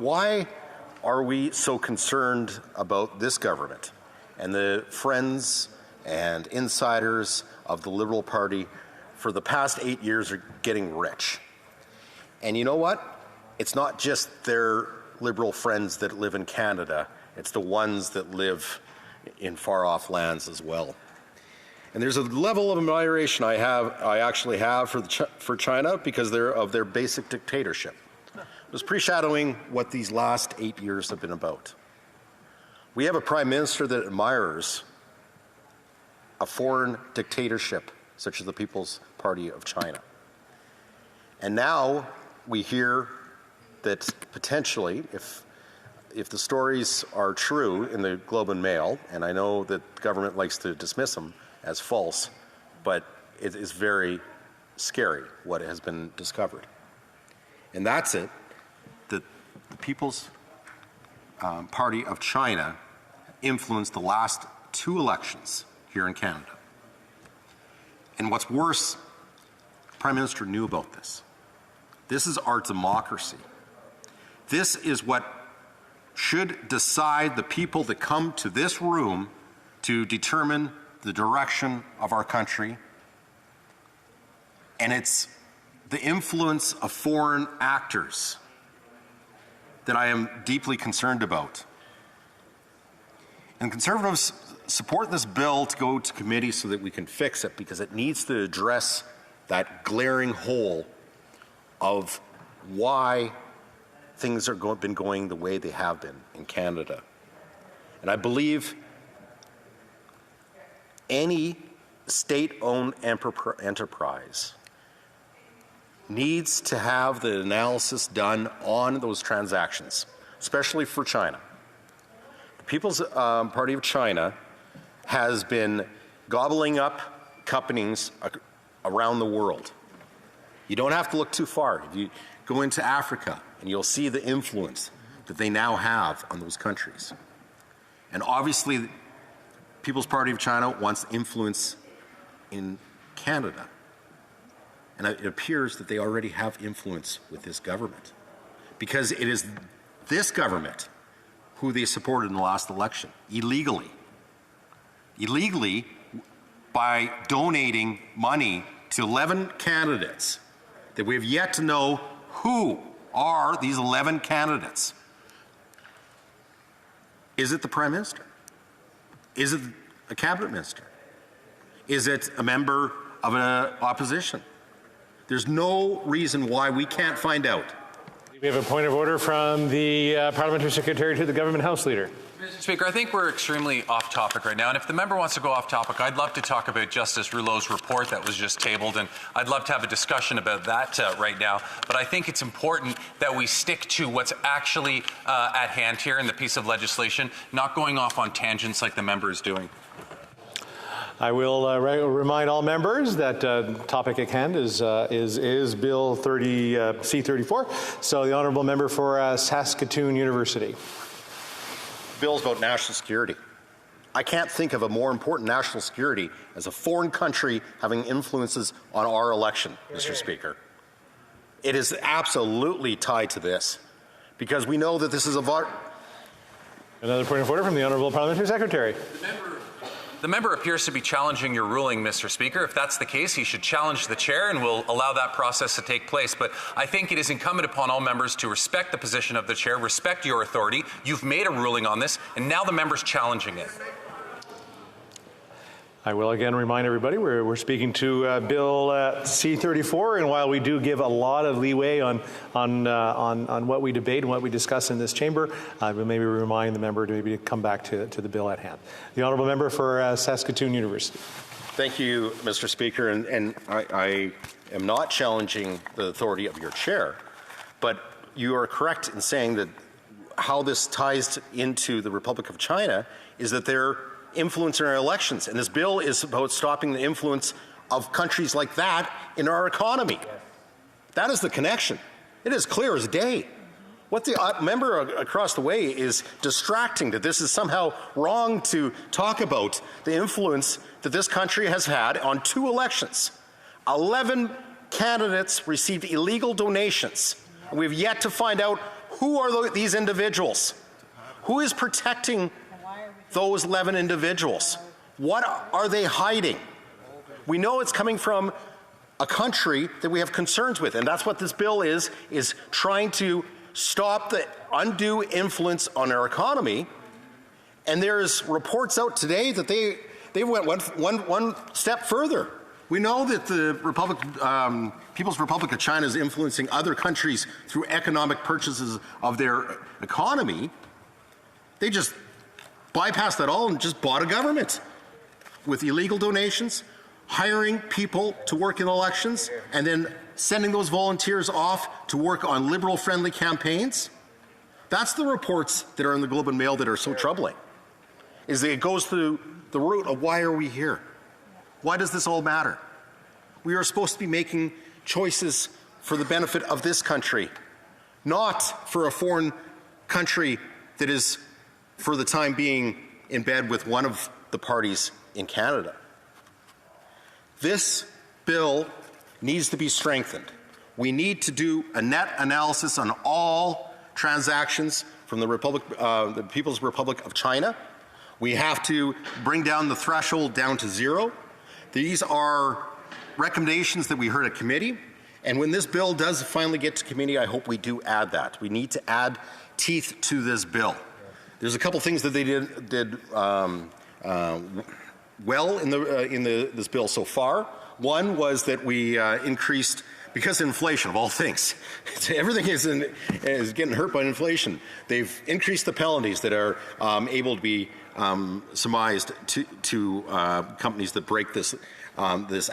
why are we so concerned about this government and the friends and insiders of the Liberal Party for the past 8 years are getting rich? And you know what? It's not just their Liberal friends that live in Canada. It's the ones that live in far-off lands as well. And there's a level of admiration I actually have for China because of their basic dictatorship. It was pre-shadowing what these last 8 years have been about. We have a Prime Minister that admires a foreign dictatorship, such as the People's Party of China. And now we hear that potentially, if the stories are true in the Globe and Mail, and I know that the government likes to dismiss them as false, but it is very scary what has been discovered. And that's it, that the People's Party of China influenced the last 2 elections here in Canada. And what's worse, the Prime Minister knew about this. This is our democracy. This is what should decide the people that come to this room to determine the direction of our country. And it's the influence of foreign actors that I am deeply concerned about. And Conservatives support this bill to go to committee so that we can fix it, because it needs to address that glaring hole of why things are been going the way they have been in Canada. And I believe any state-owned enterprise needs to have the analysis done on those transactions, especially for China. The People's Party of China has been gobbling up companies around the world. You don't have to look too far. If you go into Africa, and you'll see the influence that they now have on those countries. And obviously, the People's Party of China wants influence in Canada. And it appears that they already have influence with this government, because it is this government who they supported in the last election, illegally. Illegally, by donating money to 11 candidates that we have yet to know who are these 11 candidates. Is it the Prime Minister? Is it a cabinet minister? Is it a member of an opposition? There's no reason why we can't find out. We have a point of order from the Parliamentary Secretary to the Government House Leader. Mr. Speaker, I think we're extremely off topic right now, and if the member wants to go off topic, I'd love to talk about Justice Rouleau's report that was just tabled, and I'd love to have a discussion about that right now. But I think it's important that we stick to what's actually at hand here in the piece of legislation, not going off on tangents like the member is doing. I will remind all members that topic at hand is Bill C-34. So the honourable member for Saskatoon University. Bill's about national security. I can't think of a more important national security as a foreign country having influences on our election, Mr. Speaker. It is absolutely tied to this, because we know that this is a vote. Another point of order from the Honourable Parliamentary Secretary. The member appears to be challenging your ruling, Mr. Speaker. If that's the case, he should challenge the chair, and we'll allow that process to take place. But I think it is incumbent upon all members to respect the position of the chair, respect your authority. You've made a ruling on this, and now the member's challenging it. I will again remind everybody we're speaking to Bill C-34, and while we do give a lot of leeway on what we debate and what we discuss in this chamber, we'll maybe remind the member to maybe come back to the bill at hand. The honourable member for Saskatoon University. Thank you, Mr. Speaker, and I am not challenging the authority of your chair, but you are correct in saying that how this ties into the Republic of China is that they're influence in our elections, and this bill is about stopping the influence of countries like that in our economy. That is the connection. It is clear as day. What the member across the way is distracting, that this is somehow wrong to talk about the influence that this country has had on 2 elections. 11 candidates received illegal donations, and we've yet to find out Who are these individuals? Who is protecting those 11 individuals? What are they hiding? We know it's coming from a country that we have concerns with, and that's what this bill is trying to stop the undue influence on our economy. And there's reports out today that they went one step further. We know that the People's Republic of China is influencing other countries through economic purchases of their economy. They just bypassed that all and just bought a government with illegal donations, hiring people to work in elections, and then sending those volunteers off to work on liberal-friendly campaigns. That's the reports that are in the Globe and Mail that are so troubling, is that it goes to the root of why are we here? Why does this all matter? We are supposed to be making choices for the benefit of this country, not for a foreign country that is, for the time being, in bed with one of the parties in Canada. This bill needs to be strengthened. We need to do a net analysis on all transactions from the People's Republic of China. We have to bring down the threshold down to 0. These are recommendations that we heard at committee, and when this bill does finally get to committee, I hope we do add that. We need to add teeth to this bill. There's a couple things that they did well in this bill so far. One was that we increased, because of inflation of all things, everything is getting hurt by inflation. They've increased the penalties that are able to be surmised to companies that break this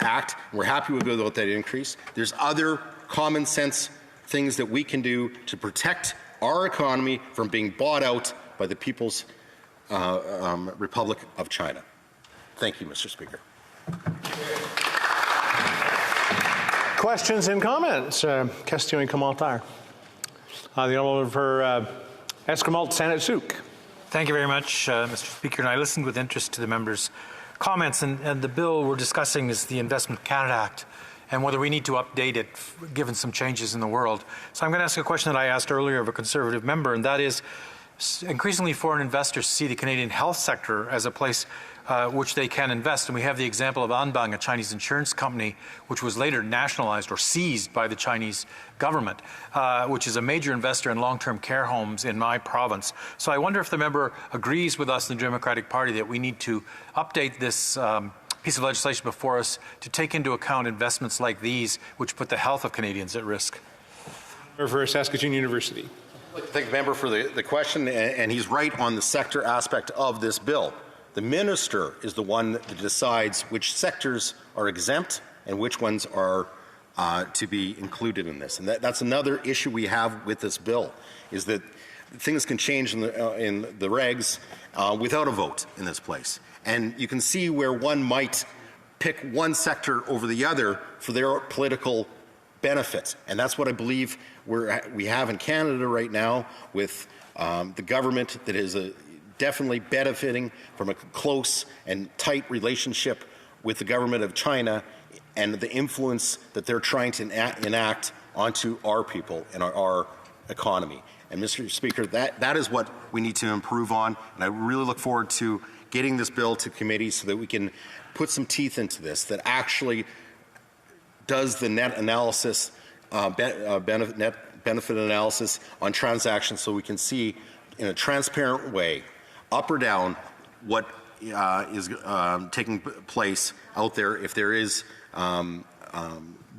act. We're happy with that increase. There's other common sense things that we can do to protect our economy from being bought out by the People's Republic of China. Thank you, Mr. Speaker. Questions and comments? Questions et commentaires. The Honourable for Esquimalt Sanet-Sooke. Thank you very much, Mr. Speaker. And I listened with interest to the members' comments. And the bill we're discussing is the Investment Canada Act and whether we need to update it given some changes in the world. So I'm going to ask a question that I asked earlier of a Conservative member, and that is, increasingly foreign investors see the Canadian health sector as a place which they can invest. And we have the example of Anbang, a Chinese insurance company, which was later nationalized or seized by the Chinese government, which is a major investor in long-term care homes in my province. So I wonder if the member agrees with us in the Democratic Party that we need to update this piece of legislation before us to take into account investments like these, which put the health of Canadians at risk. For Saskatoon University. I'd like to thank the member for the question, and he's right on the sector aspect of this bill. The minister is the one that decides which sectors are exempt and which ones are to be included in this. And that's another issue we have with this bill, is that things can change in the regs without a vote in this place. And you can see where one might pick one sector over the other for their political benefit. And that's what I believe we have in Canada right now, with the government that is definitely benefiting from a close and tight relationship with the government of China and the influence that they're trying to enact onto our people and our economy. And Mr. Speaker, that is what we need to improve on, and I really look forward to getting this bill to committee so that we can put some teeth into this that actually does the net analysis, net benefit analysis on transactions, so we can see in a transparent way, up or down, what is taking place out there if there is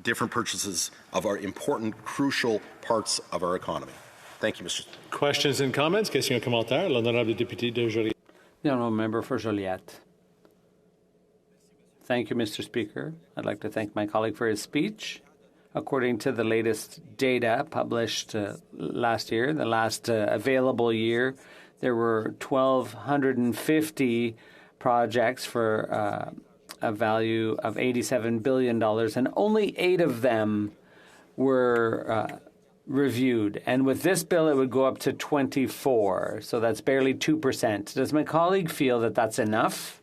different purchases of our important, crucial parts of our economy. Thank you, Mr. Questions and comments? Questions et commentaires. L'honorable député de Joliette. The honourable member for Joliette. Thank you, Mr. Speaker. I'd like to thank my colleague for his speech. According to the latest data published last year, the last available year, there were 1,250 projects for a value of $87 billion, and only 8 of them were reviewed. And with this bill, it would go up to 24, so that's barely 2%. Does my colleague feel that that's enough?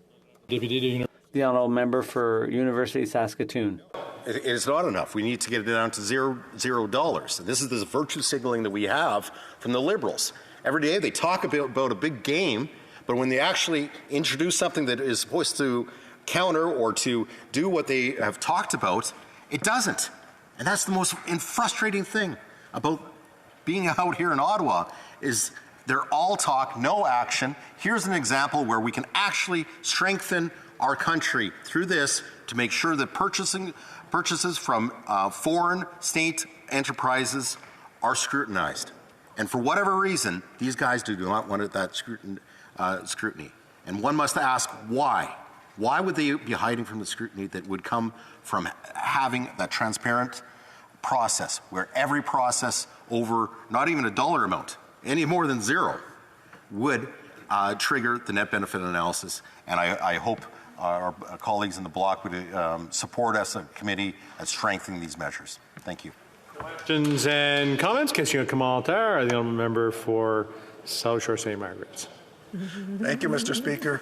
The honourable member for University Saskatoon. it is not enough. We need to get it down to $0. And this is the virtue signaling that we have from the Liberals. Every day they talk about a big game, but when they actually introduce something that is supposed to counter or to do what they have talked about, it doesn't. And that's the most frustrating thing about being out here in Ottawa is they're all talk, no action. Here's an example where we can actually strengthen our country through this to make sure that purchases from foreign state enterprises are scrutinized. And for whatever reason, these guys do not want that scrutiny. And one must ask why. Why would they be hiding from the scrutiny that would come from having that transparent process where every process over not even a dollar amount, any more than zero, would trigger the net benefit analysis? And I hope our colleagues in the bloc would support us, a committee, at strengthening these measures. Thank you. Questions and comments? Councillor Kamal Tar, the honourable member for South Shore St. Margaret's. Thank you, Mr. Speaker.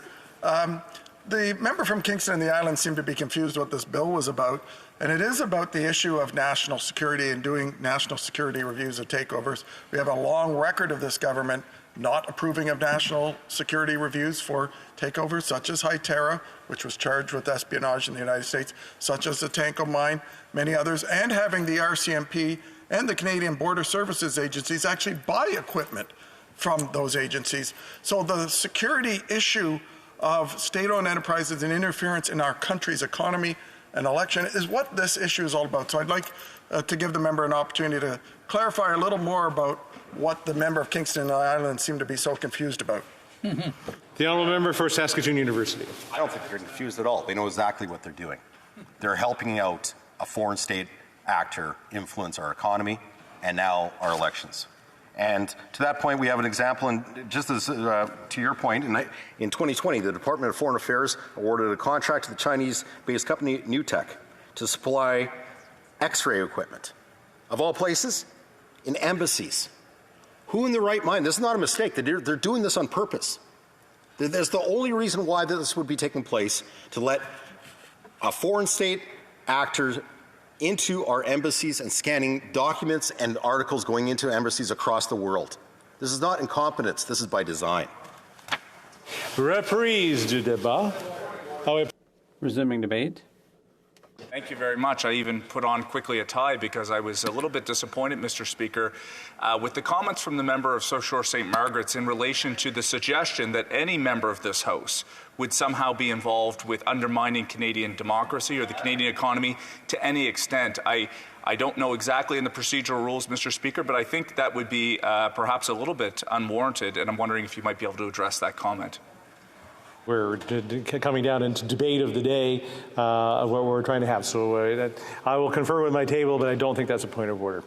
The member from Kingston and the Islands seemed to be confused what this bill was about, and it is about the issue of national security and doing national security reviews of takeovers. We have a long record of this government not approving of national security reviews for takeovers, such as Hytera, which was charged with espionage in the United States, such as the Tanko mine, many others, and having the RCMP and the Canadian Border Services agencies actually buy equipment from those agencies. So the security issue of state-owned enterprises and interference in our country's economy and election is what this issue is all about. So I'd like to give the member an opportunity to clarify a little more about what the member of Kingston and the Islands seemed to be so confused about. The honourable member for Saskatoon University. I don't think they're confused at all. They know exactly what they're doing. They're helping out a foreign state actor influence our economy and now our elections. And to that point, we have an example, and just as to your point, in 2020, the Department of Foreign Affairs awarded a contract to the Chinese-based company NewTek to supply X-ray equipment. Of all places, in embassies. Who in their right mind? This is not a mistake. They're doing this on purpose. That's the only reason why this would be taking place, to let a foreign state actor into our embassies and scanning documents and articles going into embassies across the world. This is not incompetence. This is by design. Reprise du débat. Resuming debate. Thank you very much. I even put on quickly a tie because I was a little bit disappointed, Mr. Speaker, with the comments from the member of South Shore St. Margaret's in relation to the suggestion that any member of this House would somehow be involved with undermining Canadian democracy or the Canadian economy to any extent. I don't know exactly in the procedural rules, Mr. Speaker, but I think that would be perhaps a little bit unwarranted, and I'm wondering if you might be able to address that comment. We're coming down into debate of the day of what we're trying to have. So I will confer with my table, but I don't think that's a point of order.